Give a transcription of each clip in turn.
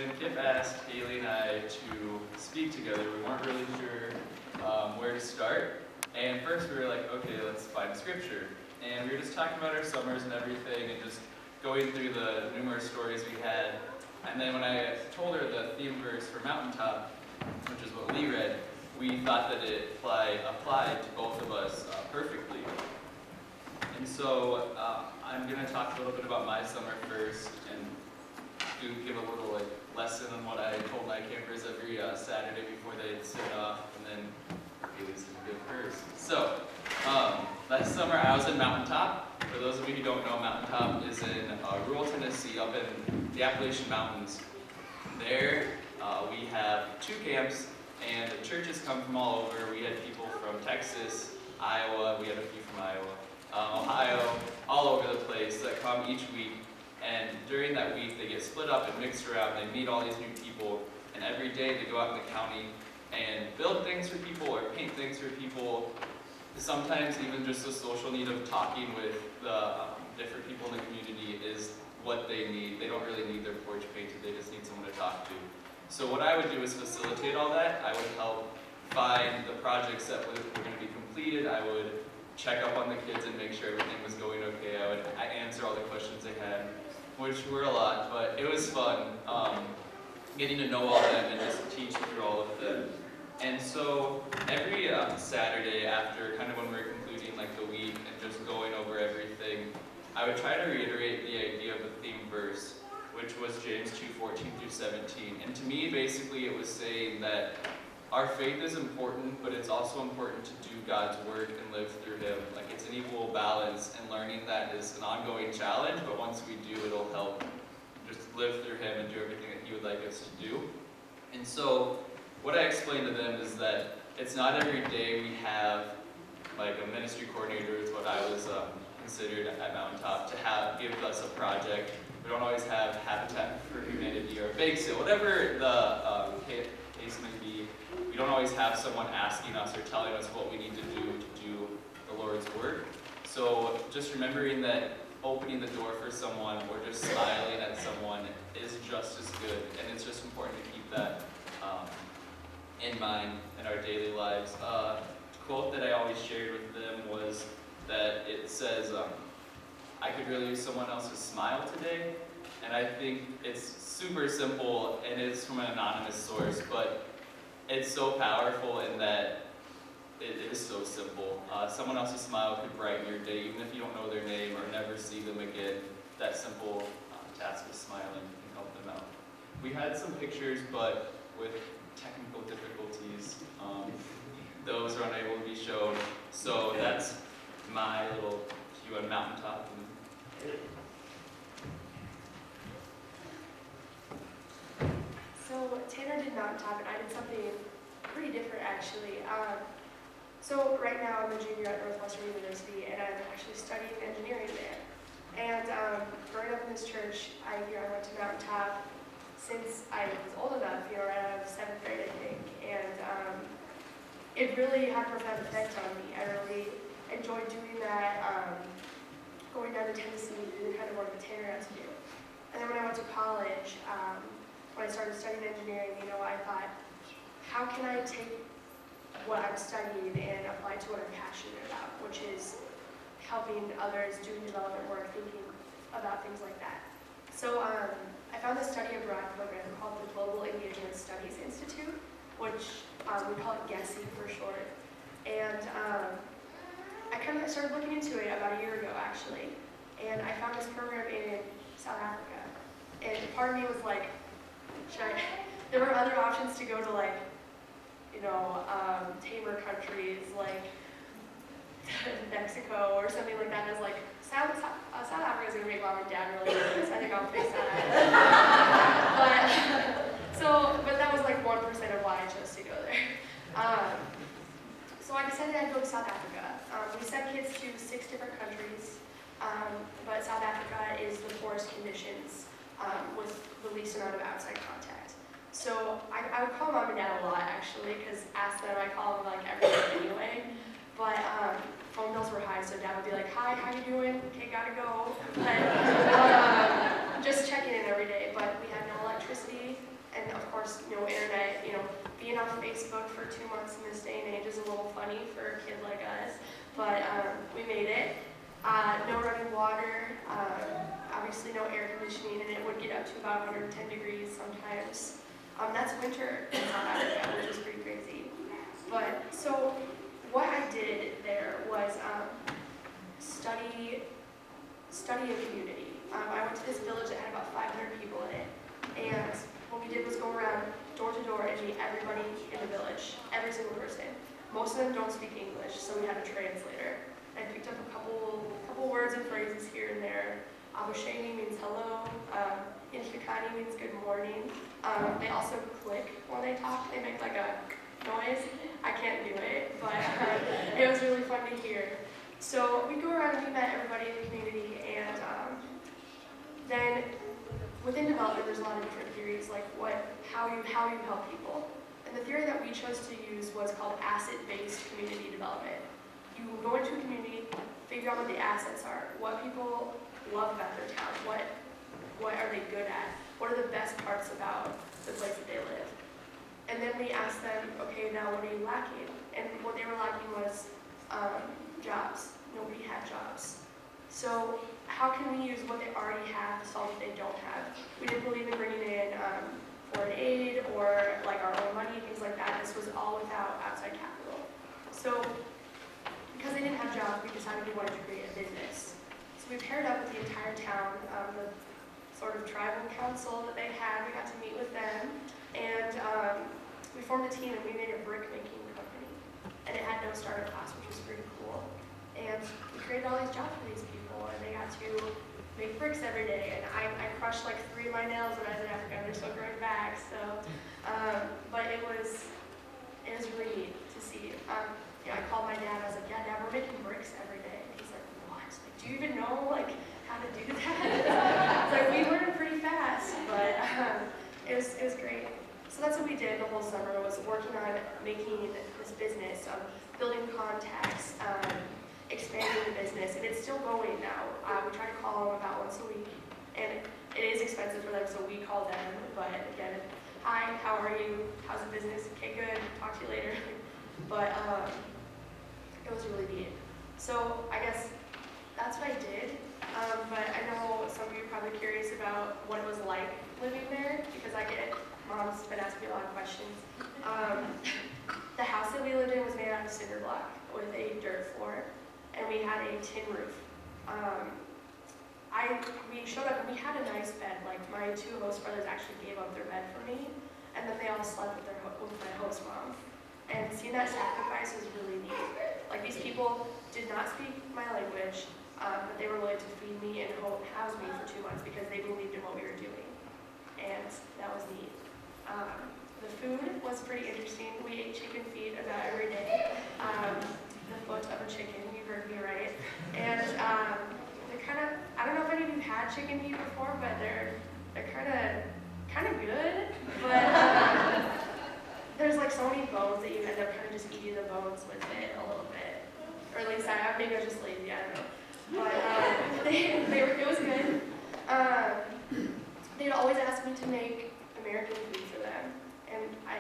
when Kip asked Haley and I to speak together, we weren't really sure where to start. And first we were like, okay, let's find scripture. And we were just talking about our summers and everything and just going through the numerous stories we had. And then when I told her the theme verse for Mountaintop, which is what Lee read, we thought that it applied to both of us perfectly. And so I'm going to talk a little bit about my summer first and give a little lesson on what I told my campers every Saturday before they sit off, and then Haley's going to give hers. So last summer I was in Mountaintop. For those of you who don't know, Mountaintop is in rural Tennessee, up in the Appalachian Mountains. There we have 2 camps, and the churches come from all over. We had people from Texas, Iowa, we had a few from Iowa, Ohio, all over the place that come each week. And during that week, they get split up and mixed around. They meet all these new people, and every day they go out in the county and build things for people or paint things for people. Sometimes even just the social need of talking with the different people in the community is what they need. They don't really need their porch painted, they just need someone to talk to. So what I would do is facilitate all that. I would help find the projects that were going to be completed. I would check up on the kids and make sure everything was going okay. I would answer all the questions they had, which were a lot, but it was fun getting to know all of them and just teach through all of them. And so every Saturday after kind of when we were concluding the week and just going over everything, I would try to reiterate the idea of the theme verse, which was James 2:14-17. And to me, basically, it was saying that our faith is important, but it's also important to do God's work and live through Him. It's an equal balance, and learning that is an ongoing challenge, but once we do, it'll help just live through Him and do everything that He would like us to do. And so what I explained to them is that it's not every day we have a ministry coordinator, is what I was considered at Mountaintop, to give us a project. We don't always have Habitat for Humanity or a bake sale, whatever the case may be. We don't always have someone asking us or telling us what we need to do the Lord's work. So just remembering that opening the door for someone or just smiling at someone is just as good, and it's just important to keep that in mind in our daily lives. A quote that I always shared with them was that it says, I could really use someone else's smile today. And I think it's super simple, and it's from an anonymous source, but it's so powerful in that it is so simple. Someone else's smile could brighten your day, even if you don't know their name or never see them again. That simple task of smiling can help them out. We had some pictures, but with technical difficulties, those are unable to be shown. So that's my little view on Mountaintop. So Tanner did Mountaintop, and I did something pretty different actually. So right now I'm a junior at Northwestern University, and I'm actually studying engineering there. And growing up in this church, I went to Mountaintop since I was old enough, right out of 7th grade, I think. And it really had a profound effect on me. I really enjoyed doing that, going down to Tennessee, doing kind of what Tanner had to do. And then when I went to college, when I started studying engineering, I thought, how can I take what I'm studying and apply it to what I'm passionate about, which is helping others, doing development work, thinking about things like that. So I found this study abroad program called the Global Indigenous Studies Institute, which we call it GESI for short. And I kind of started looking into it about a year ago, actually. And I found this program in South Africa. And part of me was like, there were other options to go to tamer countries like Mexico or something like that. I was like, South Africa is going to make mom and dad really nervous. I think I'll fix that. but that was 1% of why I chose to go there. So I decided I'd go to South Africa. We sent kids to 6 different countries, but South Africa is the poorest conditions with the least amount of outside contact. So I would call mom and dad a lot, actually, because ask them, I call them every day anyway. But phone bills were high, so dad would be like, hi, how you doing? Okay, gotta go. But just checking in every day. But we had no electricity, Facebook for 2 months in this day and age is a little funny for a kid like us, but we made it. No running water, obviously no air conditioning, and it would get up to about 110 degrees sometimes. That's winter in South Africa, which is pretty crazy. But so what I did there was study a community. I went to this village that had about 500 people in it, and what we did was go around door to door and meet everybody in the village, every single person. Most of them don't speak English, so we had a translator. I picked up a couple words and phrases here and there. Abosheni means hello. Infikani means good morning. They also click when they talk. They make like a noise. I can't do it, but it was really fun to hear. So we go around and we met everybody in the community, and then within development, there's a lot of different theories, like how you help people. And the theory that we chose to use was called asset-based community development. You go into a community, figure out what the assets are, what people love about their town, what are they good at, what are the best parts about the place that they live. And then we asked them, okay, now what are you lacking? And what they were lacking was jobs. Nobody had jobs. So how can we use what they already have to solve what they don't have? We didn't believe in bringing in foreign aid or like our own money, things like that. This was all without outside capital. So because they didn't have jobs, we decided we wanted to create a business. So we paired up with the entire town, the sort of tribal council that they had. We got to meet with them, and we formed a team and we made a brick making company. And it had no startup cost, which was pretty cool. And we created all these jobs for these people, and they got to make bricks every day. And I crushed like 3 of my nails when I was in Africa, and they're still growing back. So, but it was really neat to see. I called my dad. I was like, "Yeah, Dad, we're making bricks every day." And he's like, "What? Like, do you even know like how to do that?" It's like we learned pretty fast, but it was great. So that's what we did the whole summer, was working on making this business, building contacts, expanding the business, and it's still going now. We try to call them about once a week, and it is expensive for them, so we call them. But again, hi, how are you? How's the business? Okay, good. Talk to you later. But it was really neat. So I guess that's what I did. But I know some of you are probably curious about what it was like living there, because Mom's been asking me a lot of questions. The house that we lived in was made out of cinder block with a dirt floor, and we had a tin roof. We showed up and we had a nice bed. Like, my 2 host brothers actually gave up their bed for me, and then they all slept with my host mom. And seeing that sacrifice was really neat. Like, these people did not speak my language, but they were willing to feed me and house me for 2 months because they believed in what we were doing. And that was neat. The food was pretty interesting. We ate chicken feet about every day. The foot of a chicken, you heard me right. And they're kind of, I don't know if any of you had chicken meat before, but they're kind of good. But there's like so many bones that you end up kind of just eating the bones with it a little bit. Or at least maybe I was just lazy, I don't know. But it was good. They'd always ask me to make American food for them. And I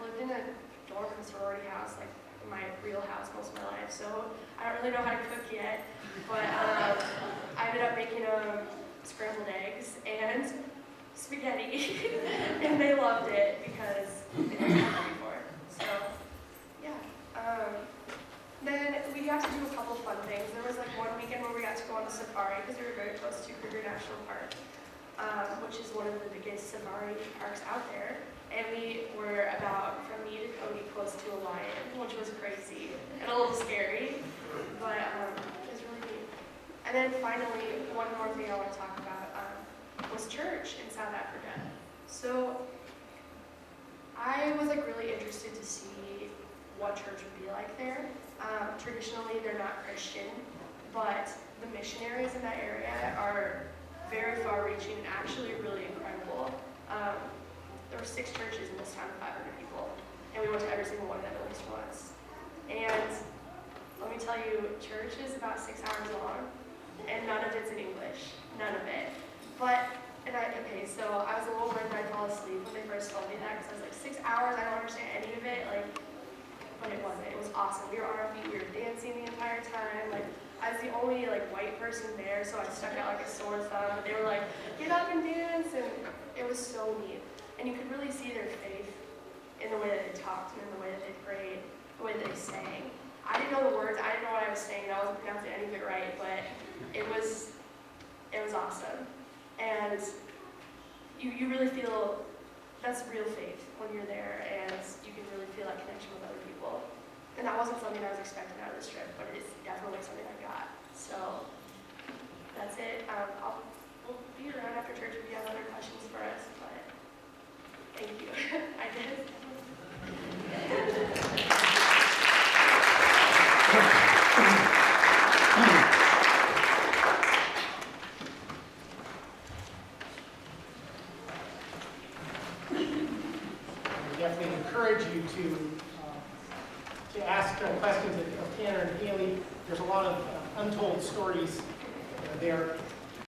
lived in a dorm and sorority house, like in my real house most of my life, so I don't really know how to cook yet. But I ended up making scrambled eggs and spaghetti, and they loved it because they didn't have it before. So, yeah. Then we got to do a couple fun things. There was like one weekend where we got to go on a safari because we were very close to Kruger National Park, which is one of the biggest safari parks out there. And we were from me to Cody close to a lion, which was crazy and a little scary, but it was really neat. And then finally, one more thing I want to talk about was church in South Africa. So I was like really interested to see what church would be like there. Traditionally, they're not Christian, but the missionaries in that area are very far-reaching and actually really incredible. There were 6 churches in this town of 500 people, and we went to every single one of them at least once. And let me tell you, church is about 6 hours long, and none of it's in English, none of it. So I was a little worried that I'd fall asleep when they first told me that, because I was like, 6 hours, I don't understand any of it, like, but it wasn't. It was awesome. We were on our feet, we were dancing the entire time. Like, I was the only like white person there, so I stuck out like a sore thumb. And they were like, "Get up and dance," and it was so neat. And you could really see their faith in the way that they talked, and in the way that they prayed, the way that they sang. I didn't know the words. I didn't know what I was saying. I wasn't pronouncing any of it right, but it was awesome. And you really feel that's real faith when you're there, and you can really feel that connection with other people. And that wasn't something I was expecting out of this trip, but it's definitely something I got. So that's it. We'll be around after church if you have other questions for us, but thank you. I did. I definitely encourage you to ask questions of Tanner and Haley. There's a lot of untold stories there